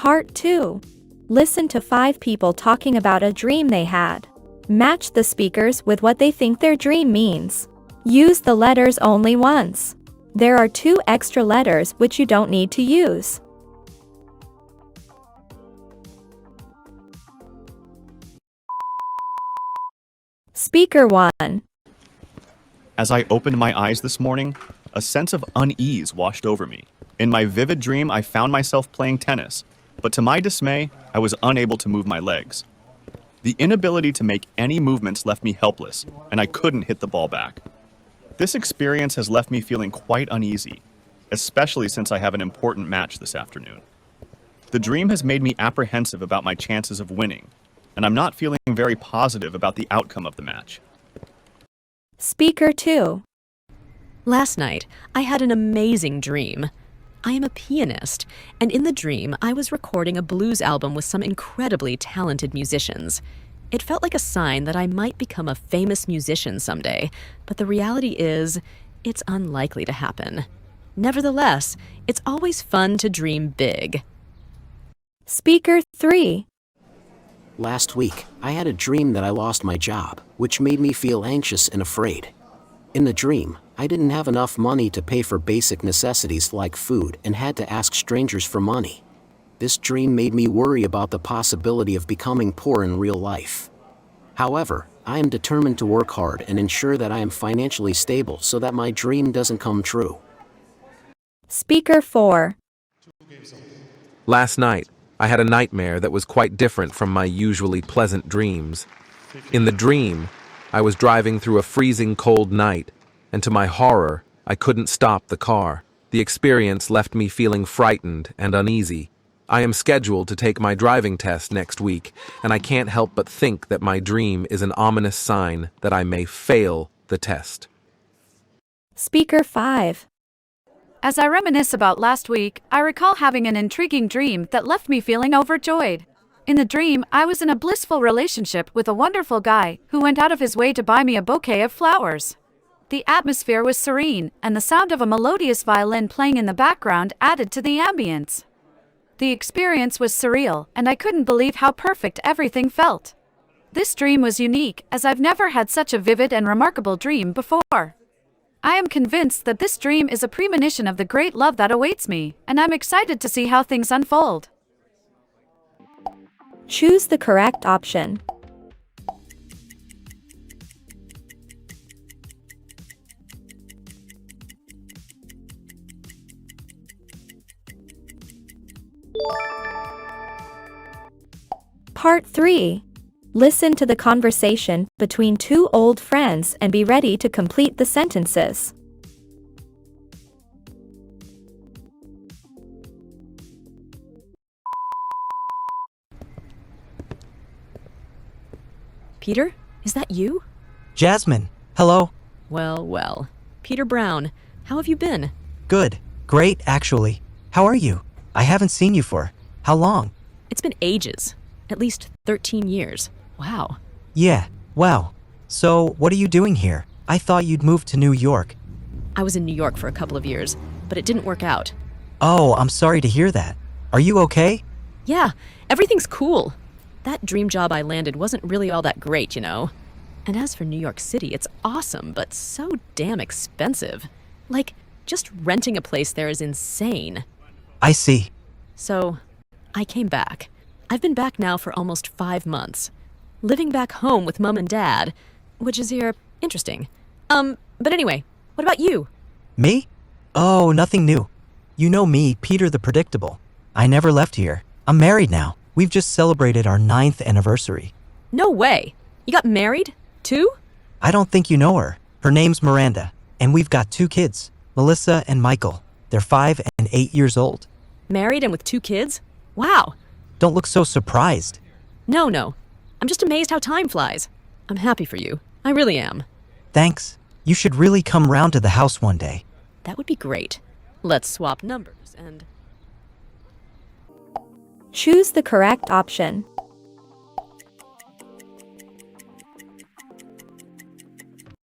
Part 2. Listen to 5 people talking about a dream they had. Match the speakers with what they think their dream means. Use the letters only once. There are 2 extra letters which you don't need to use. Speaker 1. As I opened my eyes this morning, a sense of unease washed over me. In my vivid dream, I found myself playing tennis, but to my dismay, I was unable to move my legs. The inability to make any movements left me helpless, and I couldn't hit the ball back. This experience has left me feeling quite uneasy, especially since I have an important match this afternoon. The dream has made me apprehensive about my chances of winning, and I'm not feeling very positive about the outcome of the match. Speaker 2. Last night, I had an amazing dream. I am a pianist, and in the dream, I was recording a blues album with some incredibly talented musicians. It felt like a sign that I might become a famous musician someday, but the reality is, it's unlikely to happen. Nevertheless, it's always fun to dream big. Speaker 3. Last week, I had a dream that I lost my job, which made me feel anxious and afraid. In the dream, I didn't have enough money to pay for basic necessities like food and had to ask strangers for money. This dream made me worry about the possibility of becoming poor in real life. However, I am determined to work hard and ensure that I am financially stable so that my dream doesn't come true. Speaker 4. Last night, I had a nightmare that was quite different from my usually pleasant dreams. In the dream, I was driving through a freezing cold night, and to my horror, I couldn't stop the car. The experience left me feeling frightened and uneasy. I am scheduled to take my driving test next week, and I can't help but think that my dream is an ominous sign that I may fail the test. Speaker 5. As I reminisce about last week, I recall having an intriguing dream that left me feeling overjoyed. In the dream, I was in a blissful relationship with a wonderful guy who went out of his way to buy me a bouquet of flowers. The atmosphere was serene, and the sound of a melodious violin playing in the background added to the ambience. The experience was surreal, and I couldn't believe how perfect everything felt. This dream was unique, as I've never had such a vivid and remarkable dream before. I am convinced that this dream is a premonition of the great love that awaits me, and I'm excited to see how things unfold. Choose the correct option. Part 3. Listen to the conversation between 2 old friends and be ready to complete the sentences. Peter, is that you? Jasmine, hello. Well. Peter Brown, how have you been? Good. Great, actually. How are you? I haven't seen you for how long? It's been ages. At least 13 years. Wow. Yeah, wow. So, what are you doing here? I thought you'd moved to New York. I was in New York for a couple of years, but it didn't work out. Oh, I'm sorry to hear that. Are you okay? Yeah, everything's cool. That dream job I landed wasn't really all that great, you know. And as for New York City, it's awesome, but so damn expensive. Like, just renting a place there is insane. I see. So, I came back. I've been back now for almost 5 months. Living back home with Mom and Dad, which is interesting. But anyway, what about you? Me? Oh, nothing new. You know me, Peter the Predictable. I never left here. I'm married now. We've just celebrated our 9th anniversary. No way. You got married? Too? I don't think you know her. Her name's Miranda, and we've got 2 kids, Melissa and Michael. They're 5 and 8 years old. Married and with 2 kids? Wow. Don't look so surprised. No. I'm just amazed how time flies. I'm happy for you. I really am. Thanks. You should really come round to the house one day. That would be great. Let's swap numbers and... Choose the correct option.